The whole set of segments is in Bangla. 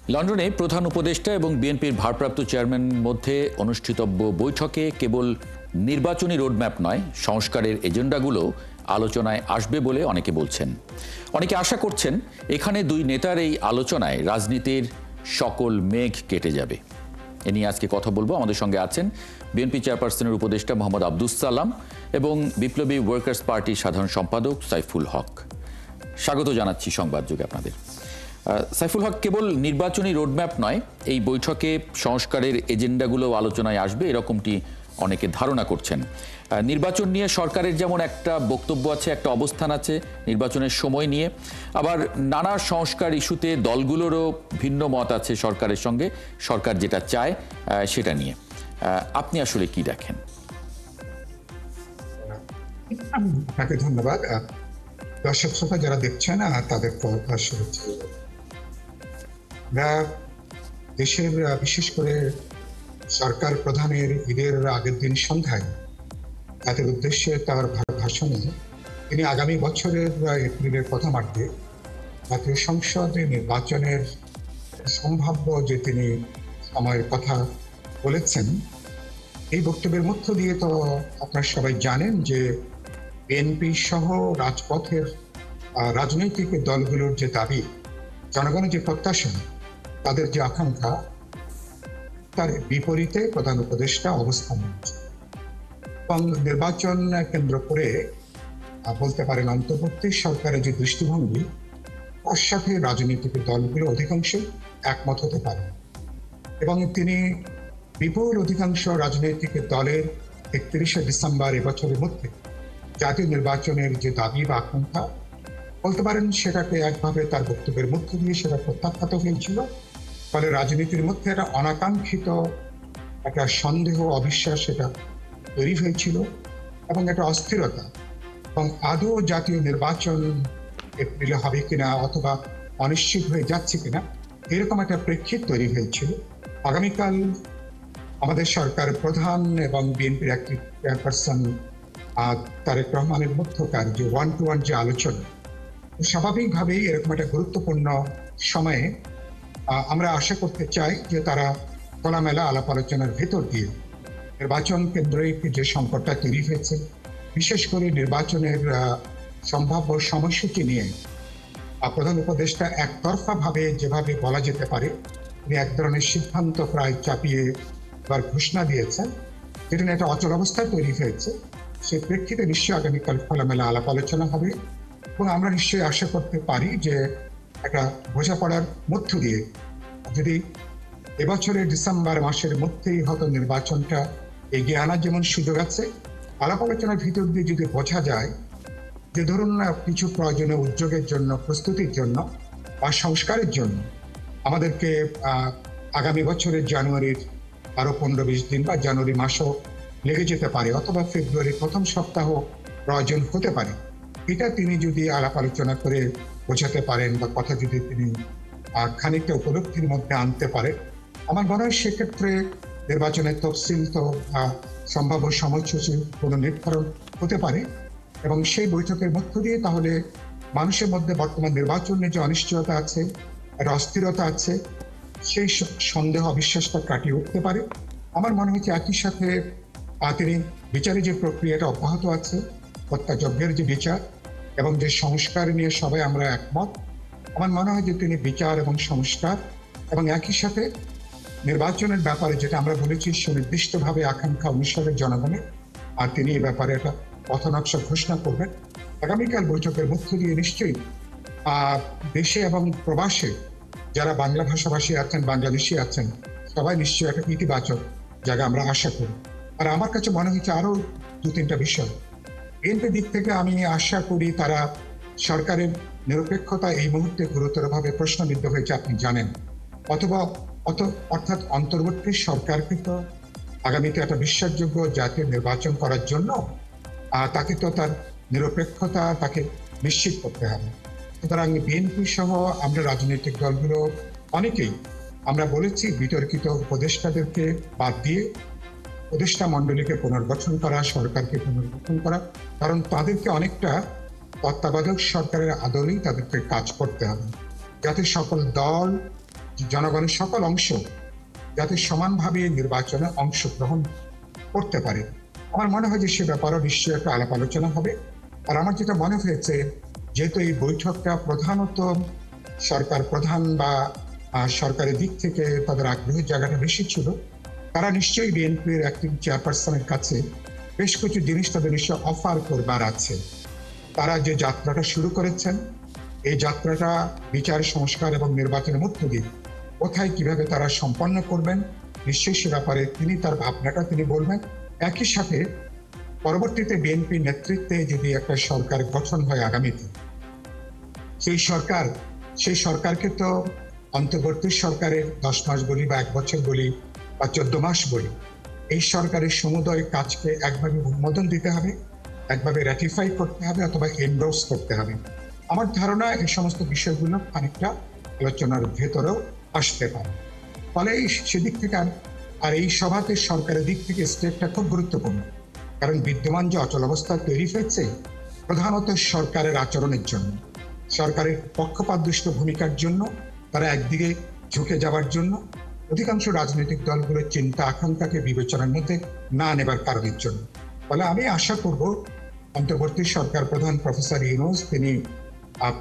লন্ডনে প্রধান উপদেষ্টা এবং বিএনপির ভারপ্রাপ্ত চেয়ারম্যানের মধ্যে অনুষ্ঠিতব্য বৈঠকে কেবল নির্বাচনী রোডম্যাপ নয়, সংস্কারের এজেন্ডাগুলো আলোচনায় আসবে বলে অনেকে বলছেন। অনেকে আশা করছেন এখানে দুই নেতার এই আলোচনায় রাজনীতির সকল মেঘ কেটে যাবে। এ নিয়ে আজকে কথা বলবো। আমাদের সঙ্গে আছেন বিএনপি চেয়ারপারসনের উপদেষ্টা মোহাম্মদ আব্দুস সালাম এবং বিপ্লবী ওয়ার্কার্স পার্টির সাধারণ সম্পাদক সাইফুল হক। স্বাগত জানাচ্ছি সংবাদ যুগে আপনাদের। সাইফুল হক, কেবল নির্বাচনী রোডম্যাপ নয়, এই বৈঠকে সংস্কারের এজেন্ডাগুলো আলোচনায় আসবে এরকমটি অনেকে ধারণা করছেন। নির্বাচন নিয়ে সরকারের যেমন একটা বক্তব্য আছে, একটা অবস্থান আছে নির্বাচনের সময় নিয়ে, আবার নানা সংস্কার ইস্যুতে দলগুলোরও ভিন্ন মত আছে সরকারের সঙ্গে, সরকার যেটা চায় সেটা নিয়ে। আপনি আসলে কি দেখেন? আপনাকে ধন্যবাদ। দর্শক শ্রোতা যারা দেখছেন তাদের শুভেচ্ছা। দেশের বিশেষ করে সরকার প্রধানের ঈদের আগের দিন সন্ধ্যায় তাদের উদ্দেশ্যে তার ভাষণে তিনি আগামী বছরের এপ্রিলের প্রথমার্ধে জাতীয় সংসদে নির্বাচনের সম্ভাব্য যে তিনি সময়ের কথা বলেছেন, এই বক্তব্যের মধ্য দিয়ে তো আপনারা সবাই জানেন যে বিএনপি সহ রাজপথের রাজনৈতিক দলগুলোর যে দাবি, জনগণের যে প্রত্যাশা, তাদের যে আকাঙ্ক্ষা, তার বিপরীতে প্রধান উপদেষ্টা অবস্থান নিচ্ছে। এবং নির্বাচন কেন্দ্র করে বলতে পারেন অন্তর্বর্তী সরকারের যে দৃষ্টিভঙ্গি, তার সাথে রাজনৈতিক দলগুলো অধিকাংশ একমত হতে পারে। এবং তিনি বিপুল অধিকাংশ রাজনৈতিক দলের 31শে ডিসেম্বর এবছরের মধ্যে জাতীয় নির্বাচনের যে দাবি বা আকাঙ্ক্ষা, বলতে পারেন সেটাকে একভাবে তার বক্তব্যের মধ্যে দিয়ে সেটা প্রত্যাখ্যাত হয়েছিল। ফলে রাজনীতির মধ্যে একটা অনাকাঙ্ক্ষিত একটা সন্দেহ, অবিশ্বাস সেটা তৈরি হয়েছিল এবং একটা অস্থিরতা, এবং আদৌ জাতীয় নির্বাচন এপ্রিলে হবে কিনা অথবা অনিশ্চিত হয়ে যাচ্ছে কিনা, এরকম একটা প্রেক্ষিত তৈরি হয়েছিল। আগামীকাল আমাদের সরকার প্রধান এবং বিএনপির একটি চেয়ারপারসন তারেক রহমানের মধ্যকার যে 1-to-1 যে আলোচনা, স্বাভাবিকভাবেই এরকম একটা গুরুত্বপূর্ণ সময়ে আমরা আশা করতে চাই যে তারা খোলামেলা আলাপ আলোচনার ভেতর দিয়ে নির্বাচন কেন্দ্রে যে সংকটটা তৈরি হয়েছে, বিশেষ করে নির্বাচনের সম্ভাব্য সময়সূচি নিয়ে প্রধান উপদেষ্টা একতরফাভাবে যেভাবে বলা যেতে পারে তিনি এক ধরনের সিদ্ধান্ত প্রায় চাপিয়ে এবার ঘোষণা দিয়েছেন, যেটা নিয়ে একটা অচল অবস্থা তৈরি হয়েছে। সেই প্রেক্ষিতে নিশ্চয়ই আগামীকাল খোলামেলা আলাপ আলোচনা হবে এবং আমরা নিশ্চয়ই আশা করতে পারি যে একটা বোঝাপড়ার মধ্য দিয়ে যদি এবছরের ডিসেম্বর মাসের মধ্যেই হয়তো নির্বাচনটা এগিয়ে আনার যেমন সুযোগ আছে, আলাপ আলোচনার ভিতর দিয়ে যদি বোঝা যায় যে ধরুন কিছু প্রয়োজনীয় উদ্যোগের জন্য, প্রস্তুতির জন্য বা সংস্কারের জন্য আমাদেরকে আগামী বছরের জানুয়ারির আরো 15-20 দিন বা জানুয়ারি মাসও লেগে যেতে পারে, অথবা ফেব্রুয়ারির প্রথম সপ্তাহ প্রয়োজন হতে পারে, এটা তিনি যদি আলাপ আলোচনা করে বোঝাতে পারেন বা কথা যদি তিনি খানিকটা উপলব্ধির মধ্যে আনতে পারে, আমার মনে হয় সেক্ষেত্রে নির্বাচনের তফসিল তো সম্ভাব্য সময়সূচি কোনো নির্ধারণ হতে পারে এবং সেই বৈঠকের মধ্য দিয়ে তাহলে মানুষের মধ্যে বর্তমান নির্বাচনে যে অনিশ্চয়তা আছে, একটা অস্থিরতা আছে, সেই সন্দেহ অবিশ্বাসটা কাটিয়ে উঠতে পারে। আমার মনে হচ্ছে একই সাথে তিনি বিচারের যে প্রক্রিয়াটা অব্যাহত আছে, হত্যাযজ্ঞের যে বিচার এবং যে সংস্কার নিয়ে সবাই আমরা একমত, আমার মনে হয় যে তিনি বিচার এবং সংস্কার এবং একই সাথে নির্বাচনের ব্যাপারে যেটা আমরা বলেছি সুনির্দিষ্টভাবে আকাঙ্ক্ষা অনুসারে জনগণের, আর তিনি এই ব্যাপারে একটা পথনকশা ঘোষণা করবেন। আগামীকাল বৈঠকের মধ্য দিয়ে নিশ্চয়ই দেশে এবং প্রবাসে যারা বাংলা ভাষাভাষী আছেন, বাংলাদেশি আছেন, সবাই নিশ্চয়ই একটা ইতিবাচক জায়গা আমরা আশা করি। আর আমার কাছে মনে হচ্ছে আরো 2-3টা বিষয় বিএনপির দিক থেকে আমি আশা করি তারা সরকারের নিরপেক্ষতা এই মুহূর্তে গুরুতরভাবে প্রশ্নবিদ্ধ হয়েছে, আপনি জানেন, অর্থাৎ অন্তর্বর্তী সরকারকে তো আগামীতে একটা বিশ্বাসযোগ্য জাতীয় নির্বাচন করার জন্য তাকে তো তার নিরপেক্ষতা তাকে নিশ্চিত করতে হবে। সুতরাং বিএনপি সহ আমরা রাজনৈতিক দলগুলো অনেকেই আমরা বলেছি বিতর্কিত উপদেষ্টাদেরকে বাদ দিয়ে উপদেষ্টা মণ্ডলীকে পুনর্গঠন করা, সরকারকে পুনর্গঠন করা, কারণ তাদেরকে অনেকটা তত্ত্বাবধায়ক সরকারের আদলেই তাদেরকে কাজ করতে হবে, যাতে সকল দল জনগণের সকল অংশ যাতে সমানভাবে নির্বাচনে অংশগ্রহণ করতে পারে। আমার মনে হয় যে সে ব্যাপারেও নিশ্চয়ই একটা আলাপ আলোচনা হবে। আর আমার যেটা মনে হয়েছে, যেহেতু এই বৈঠকটা প্রধানত সরকার প্রধান বা সরকারের দিক থেকে তাদের আগ্রহের জায়গাটা বেশি ছিল, তারা নিশ্চয়ই বিএনপির অ্যাক্টিং চেয়ারপারসনের কাছে বেশ কিছু জিনিস তাদের নিশ্চয় অফার করবার আছে। তারা যে যাত্রাটা শুরু করেছেন, এই যাত্রাটা বিচার সংস্কার এবং নির্বাচনের মধ্য দিয়ে কোথায় কিভাবে তারা সম্পন্ন করবেন, নিশ্চয়ই সে ব্যাপারে তিনি তার ভাবনাটা তিনি বলবেন। একই সাথে পরবর্তীতে বিএনপি নেতৃত্বে যদি একটা সরকার গঠন হয় আগামীতে, সেই সরকারকে তো অন্তর্বর্তী সরকারের 10 মাস বলি বা 1 বছর বলি বা 14 মাস বলি, এই সরকারের সমুদয় কাজকে একভাবে অনুমোদন দিতে হবে, একভাবে র্যাটিফাই করতে হবে অথবা এন্ডোর্স করতে হবে। আমার ধারণা এই সমস্ত বিষয়গুলো খানিকটা আলোচনার ভেতরেও আসতে পারে। ফলে সেদিক থেকে আর এই সভাতে সরকারের দিক থেকে স্টেপটা খুব গুরুত্বপূর্ণ, কারণ বিদ্যমান যে অচলাবস্থা তৈরি হয়েছে প্রধানত সরকারের আচরণের জন্য, সরকারের পক্ষপাতদুষ্ট ভূমিকার জন্য, তারা একদিকে ঝুঁকে যাওয়ার জন্য, অধিকাংশ রাজনৈতিক দলগুলোর চিন্তা আকাঙ্ক্ষাকে বিবেচনার মধ্যে না নেবার কারণের জন্য। ফলে আমি আশা করব অন্তর্বর্তী সরকার প্রধান প্রফেসর ইউনূস, তিনি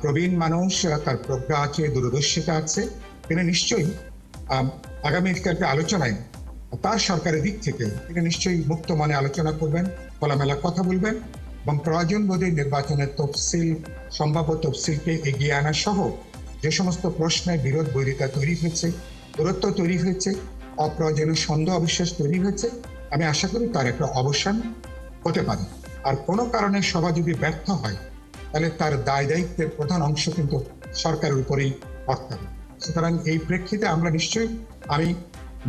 প্রবীণ মানুষ, তার প্রজ্ঞা আছে, দূরদর্শিতা আছে, তিনি নিশ্চয়ই আগামীকালকে আলোচনায় তার সরকারের দিক থেকে তিনি নিশ্চয়ই মুক্ত মনে আলোচনা করবেন, খোলামেলা কথা বলবেন এবং প্রয়োজন বোধে নির্বাচনের তফসিল, সম্ভাব্য তফসিলকে এগিয়ে আনা সহ যে সমস্ত প্রশ্নে বিরোধ বৈরিতা তৈরি হয়েছে, দূরত্ব তৈরি হয়েছে, অপ্রয়োজনীয় সন্দেহ অবিশ্বাস তৈরি হয়েছে, আমি আশা করি তার একটা অবসান হতে পারে। আর কোনো কারণে সভা যদি ব্যর্থ হয় তাহলে তার দায় দায়িত্বের প্রধান অংশ কিন্তু সরকারের উপরেই পড়তে হবে। সুতরাং এই প্রেক্ষিতে আমরা নিশ্চয়ই, আমি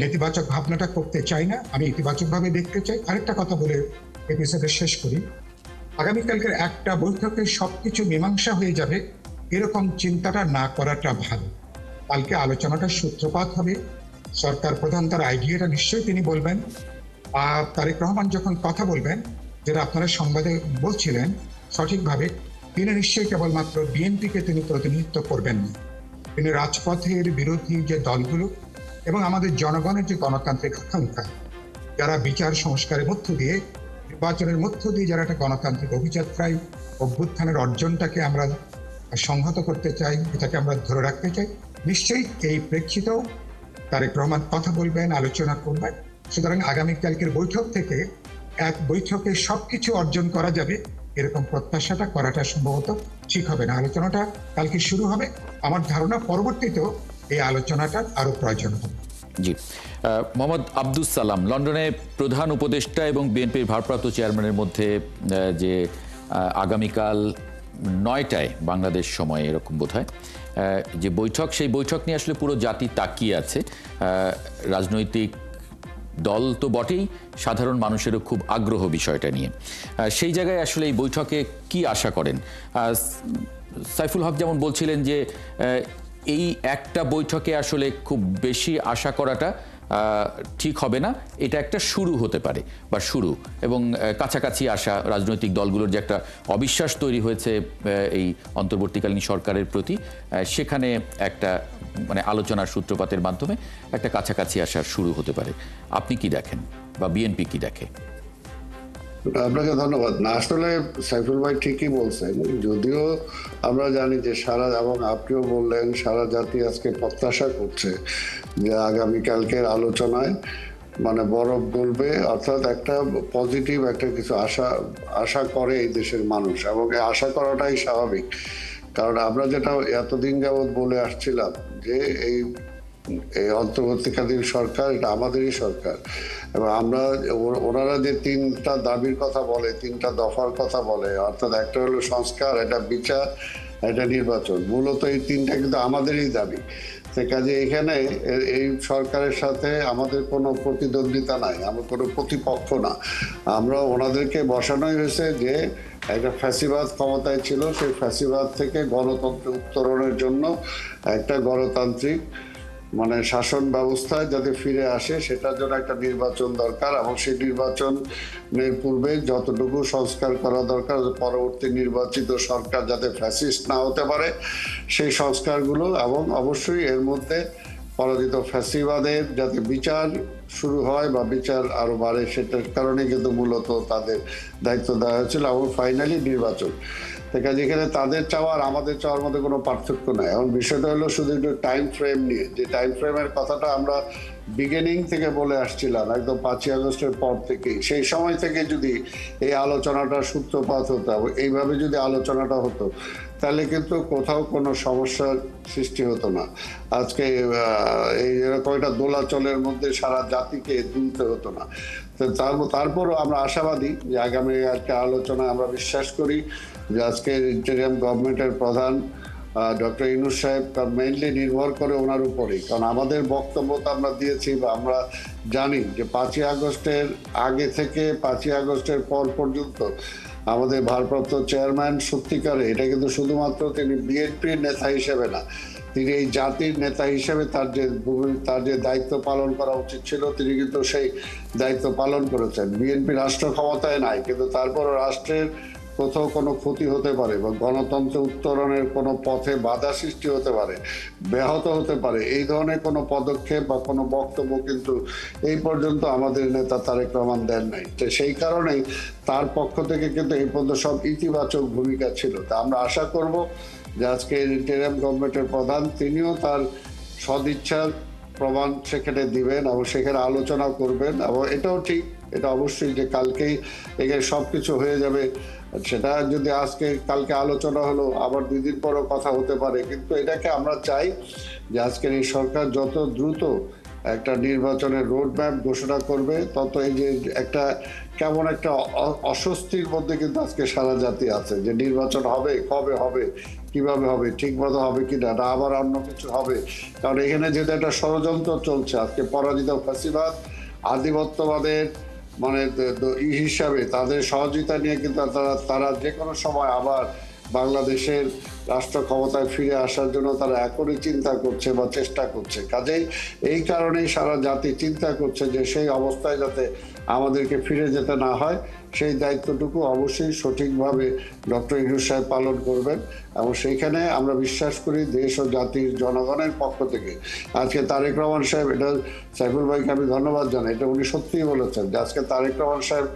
নেতিবাচক ভাবনাটা করতে চাই না, আমি ইতিবাচকভাবে দেখতে চাই। আরেকটা কথা বলে এপিসোডে শেষ করি, আগামীকালকের একটা বৈঠকে সবকিছু মীমাংসা হয়ে যাবে এরকম চিন্তাটা না করাটা ভালো। কালকে আলোচনাটা সূত্রপাত হবে, সরকার প্রধান তার আইডিয়াটা নিশ্চয়ই তিনি বলবেন। আর তারেক রহমান যখন কথা বলবেন, যেটা আপনারা সংবাদে বলছিলেন সঠিকভাবে, তিনি নিশ্চয়ই কেবলমাত্র বিএনপিকে তিনি প্রতিনিধিত্ব করবেন না, তিনি রাজপথের বিরোধী যে দলগুলো এবং আমাদের জনগণের যে গণতান্ত্রিক আকাঙ্ক্ষা, যারা বিচার সংস্কারের মধ্য দিয়ে, নির্বাচনের মধ্য দিয়ে যারা একটা গণতান্ত্রিক অভিযাত্রায় অভ্যুত্থানের অর্জনটাকে আমরা সংহত করতে চাই, এটাকে আমরা ধরে রাখতে চাই, নিশ্চয়ই এই প্রেক্ষিতেও তারেক রহমান কথা বলবেন, আলোচনা করবেন। সুতরাং আগামীকালকের বৈঠক থেকে এক বৈঠকে সবকিছু অর্জন করা যাবে এরকম প্রত্যাশাটা করাটা সম্ভবত ঠিক হবে না। আলোচনাটা কালকে শুরু হবে, আমার ধারণা পরবর্তীতেও এই আলোচনাটার আরো প্রয়োজন হবে। জি, মোহাম্মদ আব্দুস সালাম, লন্ডনে প্রধান উপদেষ্টা এবং বিএনপির ভারপ্রাপ্ত চেয়ারম্যানের মধ্যে যে আগামীকাল 9টায় বাংলাদেশ সময় এরকম বোধহয় যে বৈঠক, সেই বৈঠক নিয়ে আসলে পুরো জাতি তাকিয়ে আছে। রাজনৈতিক দল তো বটেই, সাধারণ মানুষেরও খুব আগ্রহ বিষয়টা নিয়ে। সেই জায়গায় আসলে এই বৈঠকে কি আশা করেন? সাইফুল হক যেমন বলছিলেন যে এই একটা বৈঠকে আসলে খুব বেশি আশা করাটা ঠিক হবে না, এটা একটা শুরু হতে পারে বা শুরু, এবং কাছাকাছি আসা রাজনৈতিক দলগুলোর যে একটা অবিশ্বাস তৈরি হয়েছে এই অন্তর্বর্তীকালীন সরকারের প্রতি, সেখানে একটা মানে আলোচনার সূত্রপাতের মাধ্যমে একটা কাছাকাছি আসার শুরু হতে পারে। আপনি কি দেখেন বা বিএনপি কি দেখে? আপনাকে ধন্যবাদ। না, আসলে সাইফুল ভাই ঠিকই বলছেন, যদিও আমরা জানি যে সারা, এবং আপনিও বললেন, সারা জাতি আজকে প্রত্যাশা করছে যে আগামীকালকের আলোচনায় মানে বরফ গলবে, অর্থাৎ একটা পজিটিভ একটা কিছু আশা করে এই দেশের মানুষ, এবং আশা করাটাই স্বাভাবিক। কারণ আমরা যেটা এতদিন যাবৎ বলে আসছিলাম যে এই অন্তর্বর্তীকালীন সরকার এটা আমাদেরই সরকার, এবং আমরা ওনারা যে 3টা দাবির কথা বলে, 3টা দফার কথা বলে, অর্থাৎ একটা হলো সংস্কার, এটা বিচার, এটা নির্বাচন, মূলত এই 3টা কিন্তু আমাদেরই দাবি। সে কাজে এখানে এই সরকারের সাথে আমাদের কোনো প্রতিদ্বন্দ্বিতা নাই, আমরা কোনো প্রতিপক্ষ না। আমরা ওনাদেরকে বসানোই হয়েছে যে একটা ফ্যাসিবাদ ক্ষমতায় ছিল, সেই ফ্যাসিবাদ থেকে গণতন্ত্র উত্তরণের জন্য একটা গণতান্ত্রিক মানে শাসন ব্যবস্থায় যাতে ফিরে আসে, সেটার জন্য একটা নির্বাচন দরকার, এবং সেই নির্বাচনের পূর্বে যতটুকু সংস্কার করা দরকার, পরবর্তী নির্বাচিত সরকার যাতে ফ্যাসিস্ট না হতে পারে সেই সংস্কারগুলো, এবং অবশ্যই এর মধ্যে পরাজিত ফ্যাসিবাদের যাতে বিচার শুরু হয় বা বিচার আরো বাড়ে, সেটার কারণে কিন্তু মূলত তাদের দায়িত্ব দেওয়া হয়েছিল এবং ফাইনালি নির্বাচন। যেখানে তাদের চাওয়া আর আমাদের চাওয়ার মধ্যে কোনো পার্থক্য নাই। এখন বিষয়টা হলো শুধু একটু টাইম ফ্রেম নিয়ে, যে টাইম ফ্রেমের কথাটা আমরা বিগিনিং থেকে বলে আসছিলাম, একদম 5ই আগস্টের পর থেকেই, সেই সময় থেকে যদি এই আলোচনাটা সূত্রপাত হতো এবং এইভাবে যদি আলোচনাটা হতো, তাহলে কিন্তু কোথাও কোনো সমস্যার সৃষ্টি হতো না। আজকে এই এরকম একটা দোলাচলের মধ্যে সারা জাতিকে দুলতে হতো না। তো তারপরও আমরা আশাবাদী যে আগামী একটা আলোচনায় আমরা বিশ্বাস করি যে আজকের ইন্টারিয়াম গভর্নমেন্টের প্রধান ডক্টর ইউনূস সাহেব, মেইনলি নির্ভর করে ওনার উপরেই, কারণ আমাদের বক্তব্য তো আমরা দিয়েছি বা আমরা জানি যে 5ই আগস্টের আগে থেকে 5ই আগস্টের পর পর্যন্ত আমাদের ভারপ্রাপ্ত চেয়ারম্যান সত্যিকারে, এটা কিন্তু শুধুমাত্র তিনি বিএনপির নেতা হিসেবে না, তিনি এই জাতির নেতা হিসেবে তার যে দায়িত্ব পালন করা উচিত ছিল, তিনি কিন্তু সেই দায়িত্ব পালন করেছেন। বিএনপি রাষ্ট্র ক্ষমতায় নাই, কিন্তু তারপরও রাষ্ট্রের কোথাও কোনো ক্ষতি হতে পারে বা গণতন্ত্র উত্তরণের কোনো পথে বাধা সৃষ্টি হতে পারে, ব্যাহত হতে পারে, এই ধরনের কোনো পদক্ষেপ বা কোনো বক্তব্য কিন্তু এই পর্যন্ত আমাদের নেতা তারেক রহমান দেন নাই। তো সেই কারণেই তার পক্ষ থেকে কিন্তু এই পর্যন্ত সব ইতিবাচক ভূমিকা ছিল। তা আমরা আশা করব যে আজকে ইন্টারিয়াম গভর্নমেন্টের প্রধান তিনিও তার সদিচ্ছার প্রমাণ সেখানে দিবেন এবং সেখানে আলোচনা করবেন। এবং এটাও ঠিক, এটা অবশ্যই যে কালকেই এখানে সব কিছু হয়ে যাবে সেটা যদি কালকে আলোচনা হলো, আবার 2 দিন পরও কথা হতে পারে, কিন্তু এটাকে আমরা চাই যে আজকের এই সরকার যত দ্রুত একটা নির্বাচনের রোড ম্যাপ ঘোষণা করবে, তত এই যে একটা কেমন একটা অস্বস্তির মধ্যে কিন্তু আজকে সারা জাতি আছে, যে নির্বাচন হবে, কবে হবে, কিভাবে হবে, ঠিক মতো হবে কিনা, না আবার অন্য কিছু হবে। কারণ এখানে যেহেতু একটা ষড়যন্ত্র চলছে, আজকে পরাজিত ফ্যাসিবাদ আধিপত্যবাদের মানে হিসাবে তাদের সহযোগিতা নিয়ে কিন্তু তারা যে কোনো সময় আবার বাংলাদেশের রাষ্ট্র ক্ষমতায় ফিরে আসার জন্য তারা এখনই চিন্তা করছে বা চেষ্টা করছে। কাজেই এই কারণেই সারা জাতি চিন্তা করছে যে সেই অবস্থায় যাতে আমাদেরকে ফিরে যেতে না হয়, সেই দায়িত্বটুকু অবশ্যই সঠিকভাবে ডক্টর ইউনূস সাহেব পালন করবেন। এবং সেইখানে আমরা বিশ্বাস করি দেশ ও জাতির জনগণের পক্ষ থেকে আজকে তারেক রহমান সাহেব, এটা সাইফুল ভাইকে আমি ধন্যবাদ জানাই, এটা উনি সত্যিই বলেছেন যে আজকে তারেক রহমান সাহেব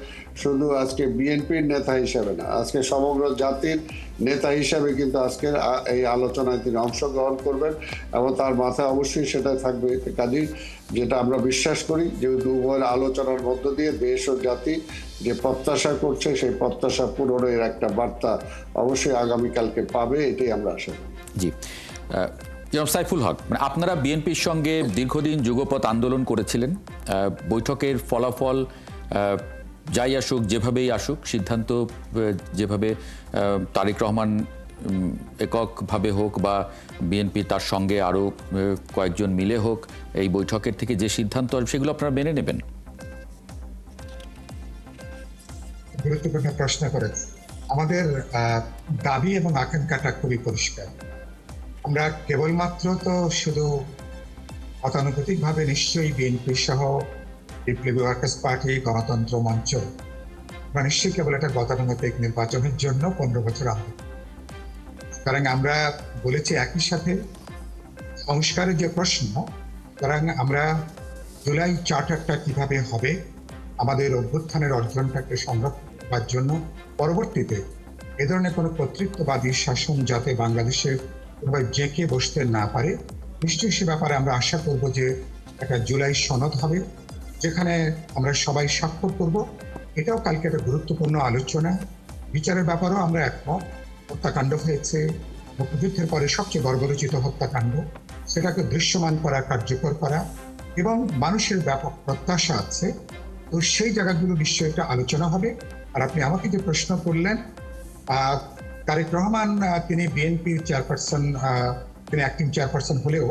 শুধু আজকে বিএনপির নেতা হিসেবে না, আজকে সমগ্র জাতির নেতা হিসেবে কিন্তু আজকের এই আলোচনায় তিনি অংশগ্রহণ করবেন এবং তার মাথায় অবশ্যই সেটা থাকবে। কাজেই যেটা আমরা বিশ্বাস করি যে উভয়ের আলোচনার মধ্য দিয়ে দেশ ও জাতি যে প্রত্যাশা করছে, সেই প্রত্যাশা পূরণের একটা বার্তা অবশ্যই আগামীকালকে পাবে, এটাই আমরা আশা করি। জি, সাইফুল হক, মানে আপনারা বিএনপির সঙ্গে দীর্ঘদিন যুগপৎ আন্দোলন করেছিলেন। বৈঠকের ফলাফল যাই আসুক, যেভাবেই আসুক, সিদ্ধান্ত যেভাবে তারেক রহমান এককভাবে হোক বা বিএনপি তার সঙ্গে আরও কয়েকজন মিলে হোক, এই বৈঠকের থেকে যে সিদ্ধান্ত সেগুলো আপনারা মেনে নেবেন? গুরুত্বপূর্ণ প্রশ্ন করে। আমাদের দাবি এবং আকাঙ্ক্ষাটা খুবই পরিষ্কার। আমরা কেবলমাত্র তো শুধু গতানুগতিকভাবে নিশ্চয়ই বিএনপি সহ বিপ্লবী ওয়ার্কার্স পার্টি, গণতন্ত্র মঞ্চ, আমরা নিশ্চয়ই কেবল একটা গতানুগতিক নির্বাচনের জন্য 15 বছর আন্দোলন, কারণ আমরা বলেছি একই সাথে সংস্কারের যে প্রশ্ন, কারণ আমরা জুলাই চার্টারটা কিভাবে হবে, আমাদের অভ্যুত্থানের অর্জনটাকে সংরক্ষণ করার জন্য পরবর্তীতে এ ধরনের কোনো কর্তৃত্ববাদী শাসন যাতে বাংলাদেশে কোনোভাবে জেঁকে বসতে না পারে, নিশ্চয়ই সে ব্যাপারে আমরা আশা করব যে একটা জুলাই সনদ হবে যেখানে আমরা সবাই স্বাক্ষর করব। এটাও কালকে একটা গুরুত্বপূর্ণ আলোচনা। বিচারের ব্যাপারেও আমরা একমত। হত্যাকাণ্ড হয়েছে, মুক্তিযুদ্ধের পরে সবচেয়ে বর্বরোচিত হত্যাকাণ্ড, সেটাকে দৃশ্যমান করা, কার্যকর করা, এবং মানুষের ব্যাপক প্রত্যাশা আছে, তো সেই জায়গাগুলো নিশ্চয়ই একটা আলোচনা হবে। আর আপনি আমাকে যে প্রশ্ন করলেন, তারেক রহমান তিনি বিএনপির চেয়ারপারসন, তিনি অ্যাক্টিং চেয়ারপারসন হলেও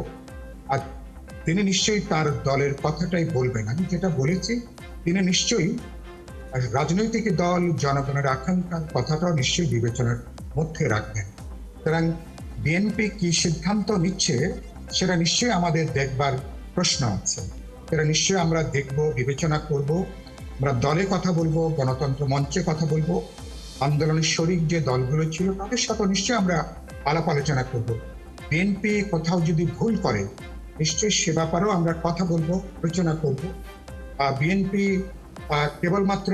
তিনি নিশ্চয়ই তার দলের কথাটাই বলবেন। আমি যেটা বলেছি, তিনি নিশ্চয়ই রাজনৈতিক দল, জনগণের আকাঙ্ক্ষার কথাটাও নিশ্চয়ই বিবেচনার মধ্যে রাখবেন। সুতরাং বিএনপি কি সিদ্ধান্ত নিচ্ছে সেটা নিশ্চয়ই আমাদের দেখবার প্রশ্ন আছে, সেটা নিশ্চয়ই আমরা দেখব, বিবেচনা করব। আমরা দলে কথা বলবো, গণতন্ত্র মঞ্চে কথা বলবো, আন্দোলনের শরিক যে দলগুলো ছিল তাদের সাথে নিশ্চয়ই আমরা আলাপ আলোচনা করব। বিএনপি কোথাও যদি ভুল করে নিশ্চয়ই সে ব্যাপারেও আমরা কথা বলবো, আলোচনা করব। বিএনপি কেবলমাত্র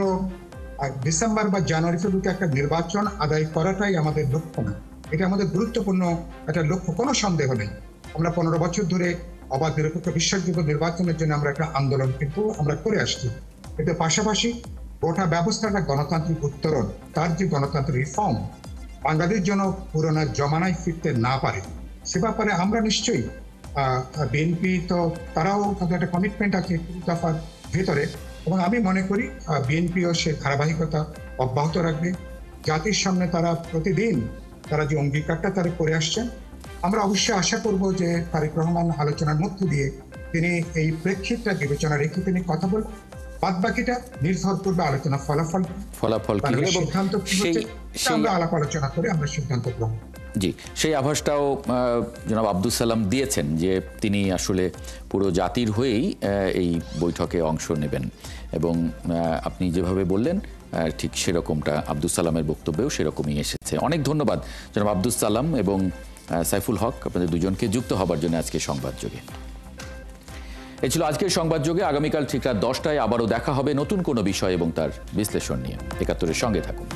ডিসেম্বর বা জানুয়ারি ফেব্রুয়ারিতে একটা নির্বাচন আদায় করাটাই আমাদের লক্ষ্য না, এটা আমাদের গুরুত্বপূর্ণ একটা লক্ষ্য, কোনো সন্দেহ নেই। আমরা 15 বছর ধরে অবাধ নিরপেক্ষ বিশ্বাসযোগ্য নির্বাচনের জন্য আমরা একটা আন্দোলন কিন্তু আমরা করে আসছি। এতে পাশাপাশি গোটা ব্যবস্থাটা গণতান্ত্রিক উত্তরণ, তার যে গণতান্ত্রিক রিফর্ম বাংলাদেশ যেন পুরোনো জমানায় ফিরতে না পারে, সে ব্যাপারে আমরা নিশ্চয়ই বিএনপি তো তারাও তাদের একটা কমিটমেন্ট আছে দফার ভেতরে, এবং আমি মনে করি বিএনপিও সে ধারাবাহিকতা অব্যাহত রাখবে। জাতির সামনে তারা প্রতিদিন তারা যে অঙ্গীকারটা তারা করে আসছেন, আমরা অবশ্যই আশা করব যে তারেক রহমান আলোচনার মধ্য দিয়ে তিনি এই প্রেক্ষিতটা বিবেচনা রেখে তিনি কথা বলবেন। বাদ বাকিটা নির্ভর করবে আলোচনা ফলাফল কি হলো এবং সিদ্ধান্ত কি হচ্ছে, আমরা আলাপ আলোচনা করে আমরা সিদ্ধান্ত গ্রহণ। জি, সেই আভাসটাও জনাব আব্দুস সালাম দিয়েছেন যে তিনি আসলে পুরো জাতির হয়েই এই বৈঠকে অংশ নেবেন, এবং আপনি যেভাবে বললেন ঠিক সেরকমটা আব্দুস সালামের বক্তব্যেও সেরকমই এসেছে। অনেক ধন্যবাদ জনাব আব্দুস সালাম এবং সাইফুল হক, আপনাদের দুজনকে যুক্ত হবার জন্য আজকে সংবাদযোগে। এই ছিল আজকের সংবাদযোগে। আগামীকাল ঠিক রাত 10টায় আবারও দেখা হবে নতুন কোনো বিষয় এবং তার বিশ্লেষণ নিয়ে। ৭১-এর সঙ্গে থাকুন।